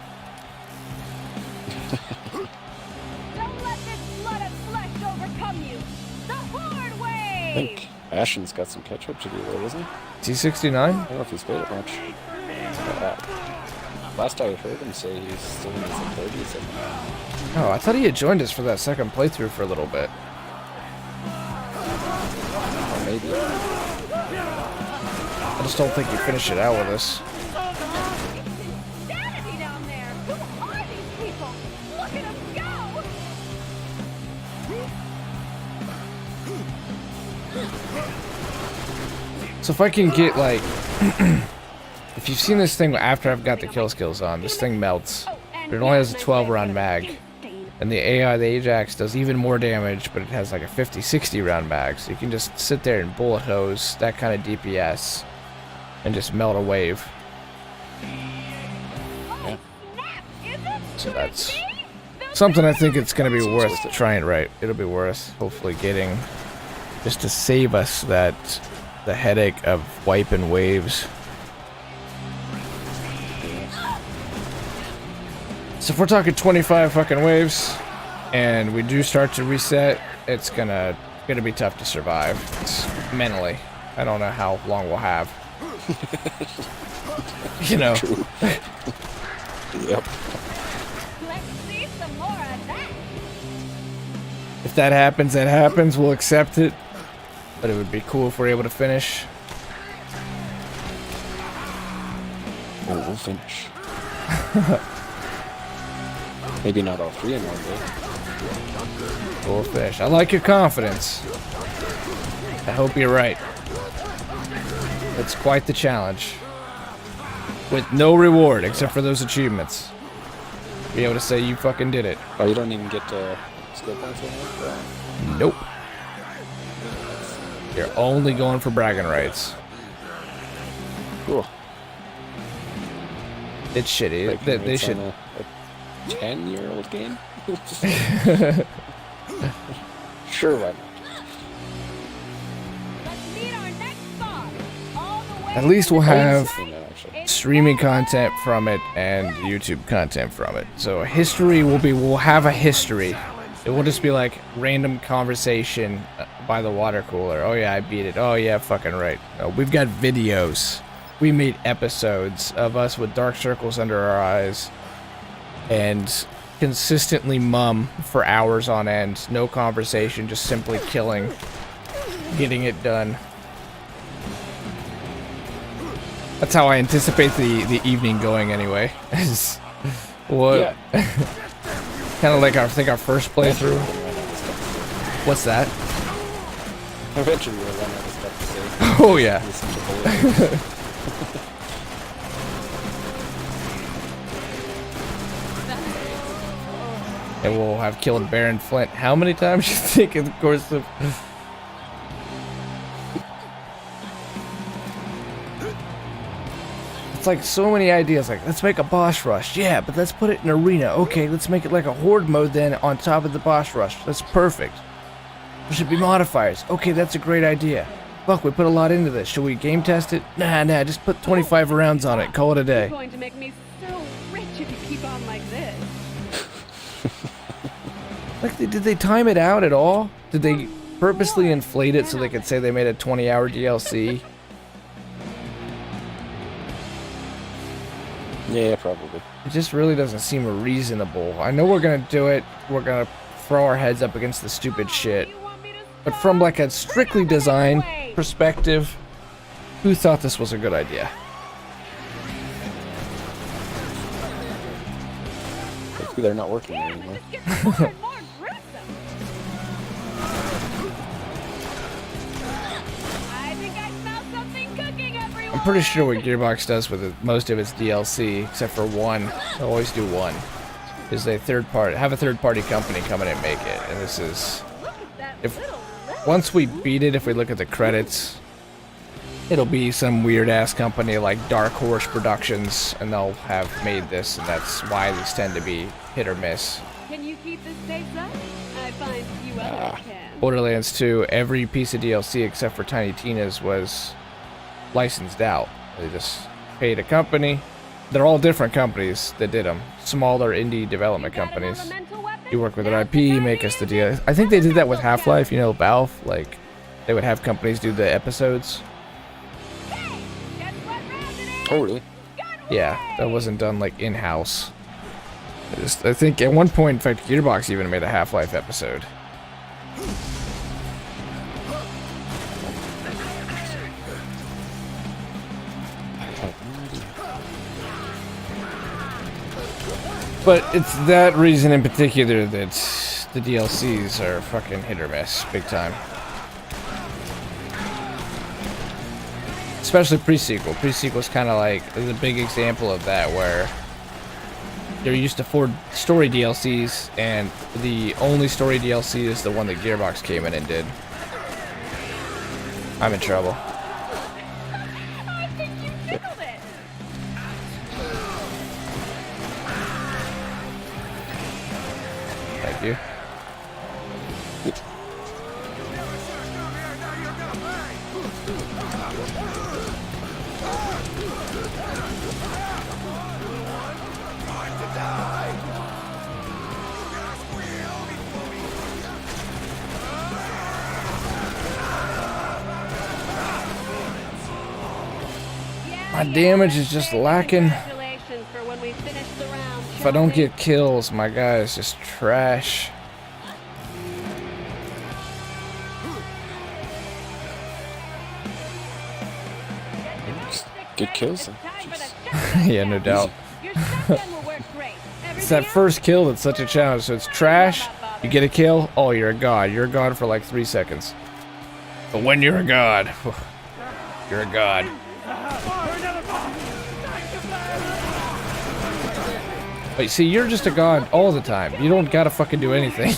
Speaker 2: Don't let this blood and flesh overcome you. The horde
Speaker 3: I
Speaker 2: way.
Speaker 3: think Ashton's got some catch up to do though, doesn't he?
Speaker 1: T69?
Speaker 3: I don't know if he's played it much. Last I heard him say he's still in his 30s.
Speaker 1: Oh, I thought he had joined us for that second playthrough for a little bit.
Speaker 3: Or maybe.
Speaker 1: I just don't think he finished it out with us.
Speaker 2: Insanity down there. Who are these people? Look at them go.
Speaker 1: So if I can get like, if you've seen this thing after I've got the kill skills on, this thing melts, but it only has a 12 round mag, and the AI, the Ajax, does even more damage, but it has like a 50-60 round mag, so you can just sit there and bullet hose that kind of DPS and just melt a wave.
Speaker 3: Yeah.
Speaker 1: So that's something I think it's going to be worth trying. Right, it'll be worth hopefully getting, just to save us the headache of wiping waves. So if we're talking 25 fucking waves, and we do start to reset, it's gonna be tough to survive. It's mentally. I don't know how long we'll have. You know.
Speaker 3: True. Yep.
Speaker 2: Let's see some more of that.
Speaker 1: If that happens, that happens. We'll accept it. But it would be cool if we're able to finish.
Speaker 3: Oh, we'll finish. Maybe not all 3 in one day.
Speaker 1: We'll finish. I like your confidence. I hope you're right. It's quite the challenge. With no reward except for those achievements. Be able to say you fucking did it.
Speaker 3: Oh, you don't even get skill points on that?
Speaker 1: Nope. You're only going for bragging rights.
Speaker 3: Cool.
Speaker 1: It's shitty.
Speaker 3: Like,
Speaker 1: They
Speaker 3: it's
Speaker 1: should.
Speaker 3: on a 10-year-old game? Sure, why not?
Speaker 2: Let's meet our next boss. All the way
Speaker 1: At least we'll have
Speaker 3: You know, actually.
Speaker 1: streaming content from it and YouTube content from it. So history we'll have a history. It will just be like random conversation by the water cooler. Oh yeah, I beat it. Oh yeah, fucking right. No, we've got videos. We made episodes of us with dark circles under our eyes and consistently mum for hours on end. No conversation, just simply killing, getting it done. That's how I anticipate the evening going anyway. What?
Speaker 3: Yeah.
Speaker 1: Kind of like I think our first playthrough. What's that?
Speaker 3: Eventually we'll run out of stuff to say.
Speaker 1: Oh yeah.
Speaker 3: Listen to bullet.
Speaker 1: And we'll have killed Baron Flint. How many times you think in the course of... It's like so many ideas. Like, let's make a boss rush. Yeah, but let's put it in arena. Okay, let's make it like a horde mode then on top of the boss rush. That's perfect. There should be modifiers. Okay, that's a great idea. Fuck, we put a lot into this. Should we game test it? Nah, just put 25 rounds on it. Call it a
Speaker 2: You're
Speaker 1: day.
Speaker 2: going to make me so rich if you keep on like this.
Speaker 1: Like, did they time it out at all? Did they purposely inflate it so they could say they made a 20-hour DLC?
Speaker 3: Yeah, probably.
Speaker 1: It just really doesn't seem reasonable. I know we're gonna do it. We're gonna throw our heads up against the stupid shit.
Speaker 2: You want me to
Speaker 1: But from like a strictly design perspective, who thought this was a good idea?
Speaker 3: Hopefully they're not working
Speaker 2: Damn,
Speaker 3: anymore.
Speaker 2: it just gets more and more aggressive. I think I smell something cooking, everyone.
Speaker 1: I'm pretty sure what Gearbox does with most of its DLC, except for one, they always do one, is they have a third-party company come in and make it. And this is,
Speaker 2: Look at that
Speaker 1: if
Speaker 2: little lip.
Speaker 1: once we beat it, if we look at the credits, it'll be some weird-ass company like Dark Horse Productions, and they'll have made this, and that's why these tend to be hit or miss.
Speaker 2: Can you keep this pace up? I find few others can.
Speaker 1: Borderlands 2, every piece of DLC except for Tiny Tina's was licensed out. They just paid a company. They're all different companies that did them. Smaller indie development
Speaker 2: Got another
Speaker 1: companies.
Speaker 2: mental weapon?
Speaker 1: You work with an
Speaker 2: Now's
Speaker 1: IP,
Speaker 2: the time
Speaker 1: make
Speaker 2: to
Speaker 1: us the
Speaker 2: use
Speaker 1: deal.
Speaker 2: it.
Speaker 1: I think they did that with Half-Life, you know, Valve. Like, they would have companies do the episodes.
Speaker 2: Hey, guess what round it is?
Speaker 3: Oh, really?
Speaker 1: Yeah, that wasn't done like in-house. I think at one point, in fact, Gearbox even made a Half-Life episode. But it's that reason in particular that the DLCs are fucking hit or miss, big time. Especially pre-sequel. Pre-sequel is kind of like is a big example of that, where they're used to 4 story DLCs, and the only story DLC is the one that Gearbox came in and did. I'm in trouble.
Speaker 2: I think you tickled it.
Speaker 1: Thank you. My damage is just lacking.
Speaker 2: Congratulations for when we finish the round.
Speaker 1: If I don't get kills, my guy is just trash.
Speaker 3: Good kills. Then.
Speaker 1: Yeah, no doubt.
Speaker 2: Your shotgun will work great.
Speaker 1: It's that first kill that's such a challenge. So it's trash. You get a kill. Oh, you're a god. You're a god for like 3 seconds. But when you're a god, you're a god. Wait, see, you're just a god all the time. You don't gotta fucking do anything.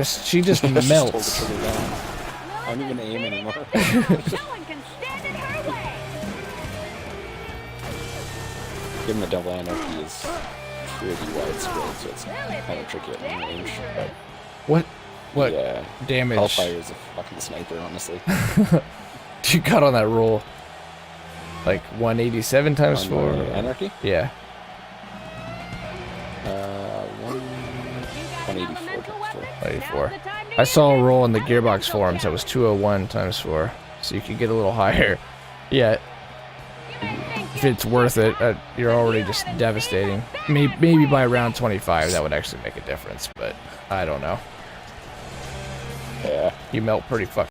Speaker 1: She just melts.
Speaker 3: I don't even aim anymore.
Speaker 2: No one can stand in her way.
Speaker 3: Given the double anarchy is pretty widespread, so it's kind of tricky at long range. But
Speaker 1: What
Speaker 3: yeah,
Speaker 1: damage?
Speaker 3: Hellfire is a fucking sniper, honestly.
Speaker 1: You got on that roll. Like 187 times
Speaker 3: On
Speaker 1: 4?
Speaker 3: Anarchy?
Speaker 1: Yeah.
Speaker 3: 184 times 4.
Speaker 1: 84. I saw a roll in the Gearbox forums that was 201 times 4. So you could get a little higher. Yeah. If it's worth it, you're already just devastating. Maybe by round 25 that would actually make a difference, but I don't know.
Speaker 3: Yeah.
Speaker 1: You melt pretty fucking